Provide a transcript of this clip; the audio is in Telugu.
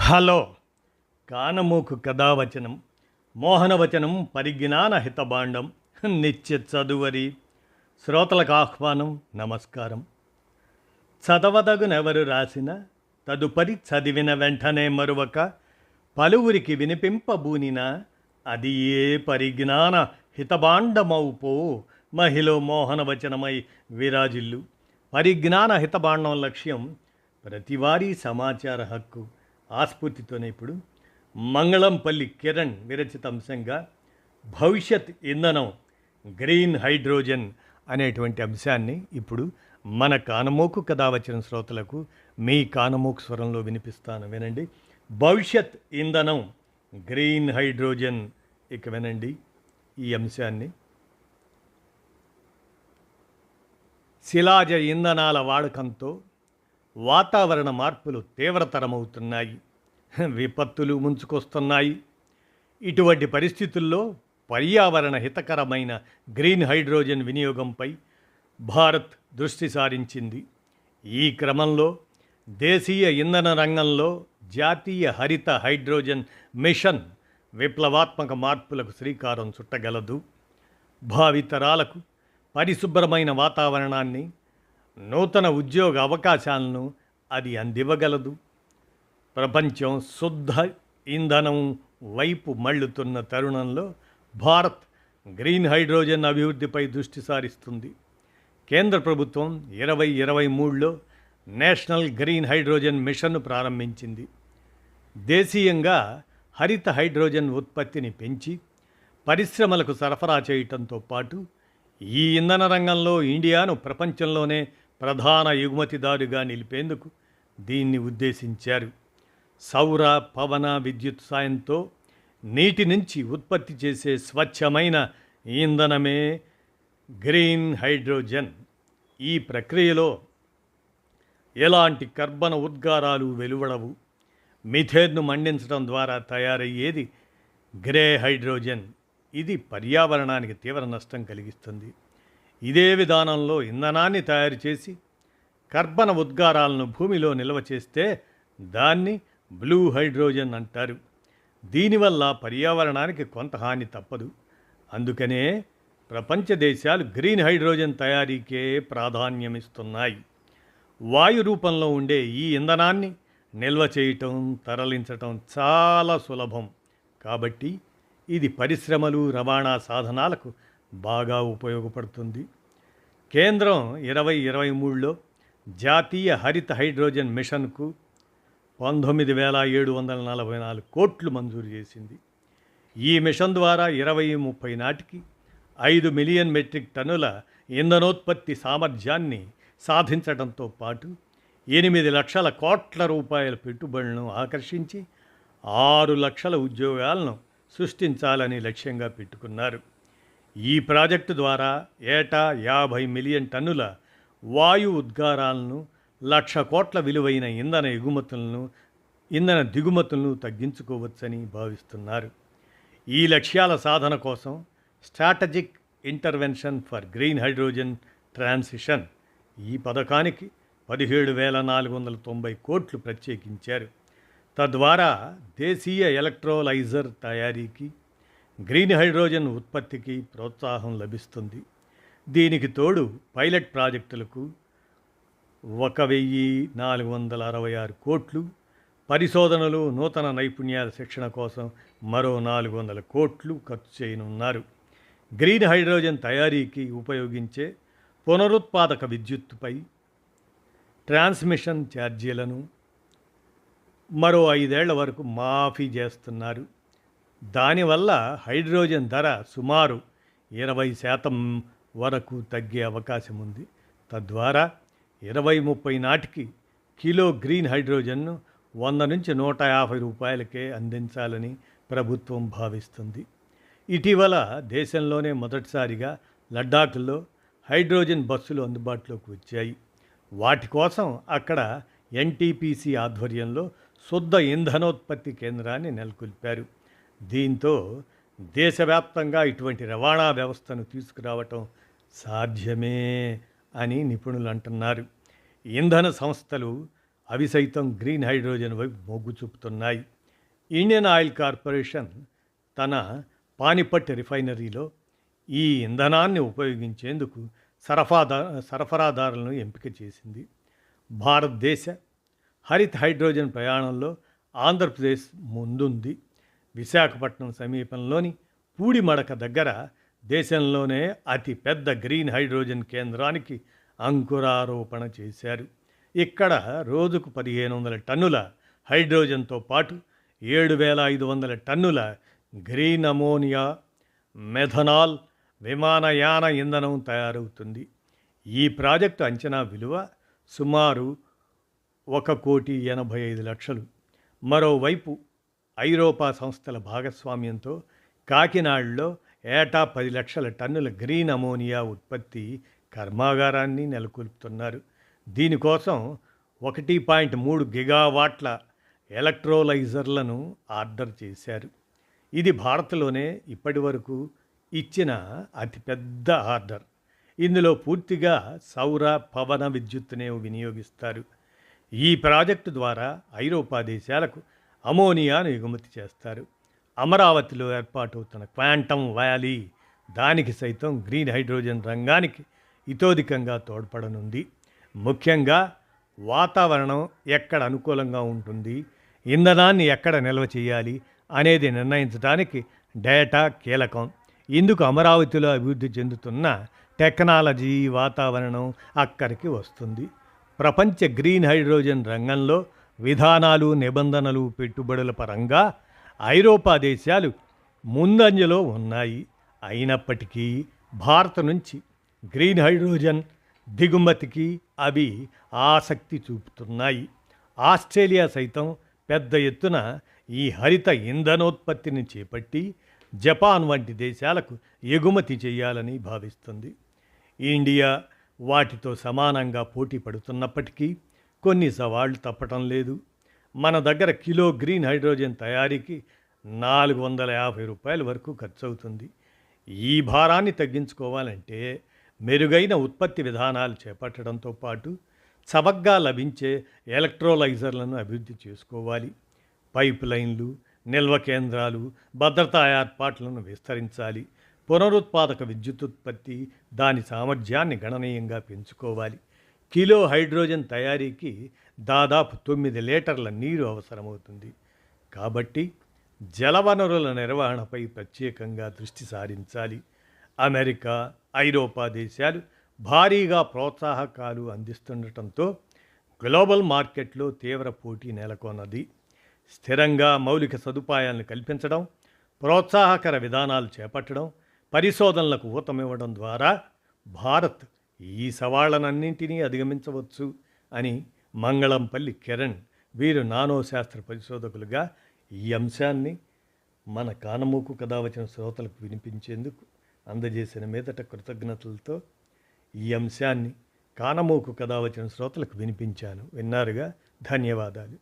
హలో కానమూకు కథావచనం మోహనవచనం పరిజ్ఞాన హితబాండం నిత్య చదువరి శ్రోతలకు ఆహ్వానం నమస్కారం. చదవదగునెవరు రాసిన తదుపరి చదివిన వెంటనే మరువక పలువురికి వినిపింపబూనిన అది ఏ పరిజ్ఞాన హితబాండమౌపో మహిళ మోహనవచనమై విరాజిల్లు. పరిజ్ఞాన హితబాండం లక్ష్యం ప్రతివారీ సమాచార హక్కు. ఆస్ఫూర్తితోనే ఇప్పుడు మంగళంపల్లి కిరణ్ విరచిత అంశంగా భవిష్యత్ ఇంధనం గ్రీన్ హైడ్రోజన్ అనేటువంటి అంశాన్ని ఇప్పుడు మన కానమోకు కథ వచ్చిన శ్రోతలకు మీ కానమోకు స్వరంలో వినిపిస్తాను, వినండి. భవిష్యత్ ఇంధనం గ్రీన్ హైడ్రోజన్. ఇక వినండి ఈ అంశాన్ని. శిలాజ ఇంధనాల వాడకంతో వాతావరణ మార్పులు తీవ్రతరమవుతున్నాయి, విపత్తులు ముంచుకొస్తున్నాయి. ఇటువంటి పరిస్థితుల్లో పర్యావరణ హితకరమైన గ్రీన్ హైడ్రోజన్ వినియోగంపై భారత్ దృష్టి సారించింది. ఈ క్రమంలో దేశీయ ఇంధన రంగంలో జాతీయ హరిత హైడ్రోజన్ మిషన్ విప్లవాత్మక మార్పులకు శ్రీకారం చుట్టగలదు. భావితరాలకు పరిశుభ్రమైన వాతావరణాన్ని, నూతన ఉద్యోగ అవకాశాలను అది అందివ్వగలదు. ప్రపంచం శుద్ధ ఇంధనం వైపు మళ్ళుతున్న తరుణంలో భారత్ గ్రీన్ హైడ్రోజన్ అభివృద్ధిపై దృష్టి సారిస్తుంది. కేంద్ర ప్రభుత్వం 2023లో నేషనల్ గ్రీన్ హైడ్రోజన్ మిషన్ను ప్రారంభించింది. దేశీయంగా హరిత హైడ్రోజన్ ఉత్పత్తిని పెంచి పరిశ్రమలకు సరఫరా చేయటంతో పాటు ఈ ఇంధన రంగంలో ఇండియాను ప్రపంచంలోనే ప్రధాన ఎగుమతిదారుగా నిలిపేందుకు దీన్ని ఉద్దేశించారు. సౌర పవన విద్యుత్ సాయంతో నీటి నుంచి ఉత్పత్తి చేసే స్వచ్ఛమైన ఇంధనమే గ్రీన్ హైడ్రోజన్. ఈ ప్రక్రియలో ఎలాంటి కర్బన ఉద్గారాలు వెలువడవు. మిథేన్ను మండించడం ద్వారా తయారయ్యేది గ్రే హైడ్రోజన్. ఇది పర్యావరణానికి తీవ్ర నష్టం కలిగిస్తుంది. ఇదే విధానంలో ఇంధనాన్ని తయారు చేసి కర్బన ఉద్గారాలను భూమిలో నిల్వ చేస్తే దాన్ని బ్లూ హైడ్రోజన్ అంటారు. దీనివల్ల పర్యావరణానికి కొంత హాని తప్పదు. అందుకనే ప్రపంచ దేశాలు గ్రీన్ హైడ్రోజన్ తయారీకే ప్రాధాన్యమిస్తున్నాయి. వాయు రూపంలో ఉండే ఈ ఇంధనాన్ని నిల్వ చేయటం, తరలించటం చాలా సులభం. కాబట్టి ఇది పరిశ్రమలు, రవాణా సాధనాలకు బాగా ఉపయోగపడుతుంది. కేంద్రం 2023లో జాతీయ హరిత హైడ్రోజన్ మిషన్కు 19,744 కోట్లు మంజూరు చేసింది. ఈ మిషన్ ద్వారా 2030 నాటికి 5 మిలియన్ మెట్రిక్ టన్నుల ఇంధనోత్పత్తి సామర్థ్యాన్ని సాధించడంతో పాటు 8 లక్షల కోట్ల రూపాయల పెట్టుబడులను ఆకర్షించి 6 లక్షల ఉద్యోగాలను సృష్టించాలని లక్ష్యంగా పెట్టుకున్నారు. ఈ ప్రాజెక్టు ద్వారా ఏటా 50 మిలియన్ టన్నుల వాయు ఉద్గారాలను, 1,00,000 కోట్ల విలువైన ఇంధన దిగుమతులను తగ్గించుకోవచ్చని భావిస్తున్నారు. ఈ లక్ష్యాల సాధన కోసం strategic intervention for green hydrogen transition ఈ పథకానికి 17,490 కోట్లు ప్రత్యేకించారు. తద్వారా దేశీయ ఎలక్ట్రోలైజర్ తయారీకి, గ్రీన్ హైడ్రోజన్ ఉత్పత్తికి ప్రోత్సాహం లభిస్తుంది. దీనికి తోడు పైలట్ ప్రాజెక్టులకు 1,466 కోట్లు, పరిశోధనలు, నూతన నైపుణ్యాల శిక్షణ కోసం మరో 400 కోట్లు ఖర్చు చేయనున్నారు. గ్రీన్ హైడ్రోజన్ తయారీకి ఉపయోగించే పునరుత్పాదక విద్యుత్తుపై ట్రాన్స్మిషన్ ఛార్జీలను మరో 5 ఏళ్ల వరకు మాఫీ చేస్తున్నారు. దానివల్ల హైడ్రోజన్ ధర సుమారు 20% వరకు తగ్గే అవకాశం ఉంది. తద్వారా 2030 నాటికి కిలో గ్రీన్ హైడ్రోజన్ను 100 నుంచి 150 రూపాయలకే అందించాలని ప్రభుత్వం భావిస్తుంది. ఇటీవల దేశంలోనే మొదటిసారిగా లడ్డాఖ్లో హైడ్రోజన్ బస్సులు అందుబాటులోకి వచ్చాయి. వాటి కోసం అక్కడ ఎన్టీపీసీ ఆధ్వర్యంలో శుద్ధ ఇంధనోత్పత్తి కేంద్రాన్ని నెలకొల్పారు. దీంతో దేశవ్యాప్తంగా ఇటువంటి రవాణా వ్యవస్థను తీసుకురావటం సాధ్యమే అని నిపుణులు అంటున్నారు. ఇంధన సంస్థలు అవి సైతం గ్రీన్ హైడ్రోజన్ వైపు మొగ్గు చూపుతున్నాయి. ఇండియన్ ఆయిల్ కార్పొరేషన్ తన పానిపట్ రిఫైనరీలో ఈ ఇంధనాన్ని ఉపయోగించేందుకు సరఫరాదారులను ఎంపిక చేసింది. భారతదేశ హరిత హైడ్రోజన్ ప్రయాణంలో ఆంధ్రప్రదేశ్ ముందుంది. విశాఖపట్నం సమీపంలోని పూడిమడక దగ్గర దేశంలోనే అతి పెద్ద గ్రీన్ హైడ్రోజన్ కేంద్రానికి అంకురారోపణ చేశారు. ఇక్కడ రోజుకు 1500 టన్నుల హైడ్రోజన్తో పాటు 7500 టన్నుల గ్రీన్ అమోనియా, మెథనాల్, విమానయాన ఇంధనం తయారవుతుంది. ఈ ప్రాజెక్టు అంచనా విలువ సుమారు 1,85,00,000. మరోవైపు ఐరోపా సంస్థల భాగస్వామ్యంతో కాకినాడలో ఏటా 10 లక్షల టన్నుల గ్రీన్ అమోనియా ఉత్పత్తి కర్మాగారాన్ని నెలకొల్పుతున్నారు. దీనికోసం 1.3 గిగావాట్ల ఎలక్ట్రోలైజర్లను ఆర్డర్ చేశారు. ఇది భారత్లోనే ఇప్పటి వరకు ఇచ్చిన అతిపెద్ద ఆర్డర్. ఇందులో పూర్తిగా సౌర పవన విద్యుత్తునే వినియోగిస్తారు. ఈ ప్రాజెక్టు ద్వారా ఐరోపా దేశాలకు అమోనియాను ఎగుమతి చేస్తారు. అమరావతిలో ఏర్పాటవుతున్న క్వాంటమ్ వ్యాలీ దానికి సైతం గ్రీన్ హైడ్రోజన్ రంగానికి ఇతోధికంగా తోడ్పడనుంది. ముఖ్యంగా వాతావరణం ఎక్కడ అనుకూలంగా ఉంటుంది, ఇంధనాన్ని ఎక్కడ నిల్వ చేయాలి అనేది నిర్ణయించడానికి డేటా కీలకం. ఇందుకు అమరావతిలో అభివృద్ధి చెందుతున్న టెక్నాలజీ, వాతావరణం అక్కడికి వస్తుంది. ప్రపంచ గ్రీన్ హైడ్రోజన్ రంగంలో విధానాలు, నిబంధనలు, పెట్టుబడుల పరంగా ఐరోపా దేశాలు ముందంజలో ఉన్నాయి. అయినప్పటికీ భారత్ నుంచి గ్రీన్ హైడ్రోజన్ దిగుమతికి అవి ఆసక్తి చూపుతున్నాయి. ఆస్ట్రేలియా సైతం పెద్ద ఎత్తున ఈ హరిత ఇంధనోత్పత్తిని చేపట్టి జపాన్ వంటి దేశాలకు ఎగుమతి చేయాలని భావిస్తుంది. ఇండియా వాటితో సమానంగా పోటీ పడుతున్నప్పటికీ కొన్ని సవాళ్లు తప్పటం లేదు. మన దగ్గర కిలో గ్రీన్ హైడ్రోజన్ తయారీకి ₹450 వరకు ఖర్చు అవుతుంది. ఈ భారాన్ని తగ్గించుకోవాలంటే మెరుగైన ఉత్పత్తి విధానాలు చేపట్టడంతో పాటు చవకగా లభించే ఎలక్ట్రోలైజర్లను అభివృద్ధి చేసుకోవాలి. పైప్ లైన్లు, నిల్వ కేంద్రాలు, భద్రతా ఏర్పాట్లను విస్తరించాలి. పునరుత్పాదక విద్యుతుత్పత్తి, దాని సామర్థ్యాన్ని గణనీయంగా పెంచుకోవాలి. కిలో హైడ్రోజన్ తయారీకి దాదాపు 9 లీటర్ల నీరు అవసరమవుతుంది. కాబట్టి జలవనరుల నిర్వహణపై ప్రత్యేకంగా దృష్టి సారించాలి. అమెరికా, ఐరోపా దేశాలు భారీగా ప్రోత్సాహకాలు అందిస్తుండటంతో గ్లోబల్ మార్కెట్లో తీవ్ర పోటీ నెలకొన్నది. స్థిరంగా మౌలిక సదుపాయాలను కల్పించడం, ప్రోత్సాహకర విధానాలు చేపట్టడం, పరిశోధనలకు ఊతమివ్వడం ద్వారా భారత్ ఈ సవాళ్లనన్నింటినీ అధిగమించవచ్చు అని మంగళంపల్లి కిరణ్, వీరు నానో శాస్త్ర పరిశోధకులుగా ఈ అంశాన్ని మన కానమూకు కథ వచ్చిన శ్రోతలకు వినిపించేందుకు అందజేసిన మీదట కృతజ్ఞతలతో ఈ అంశాన్ని కానమూకు కథ వచ్చిన శ్రోతలకు వినిపించాను. విన్నారుగా, ధన్యవాదాలు.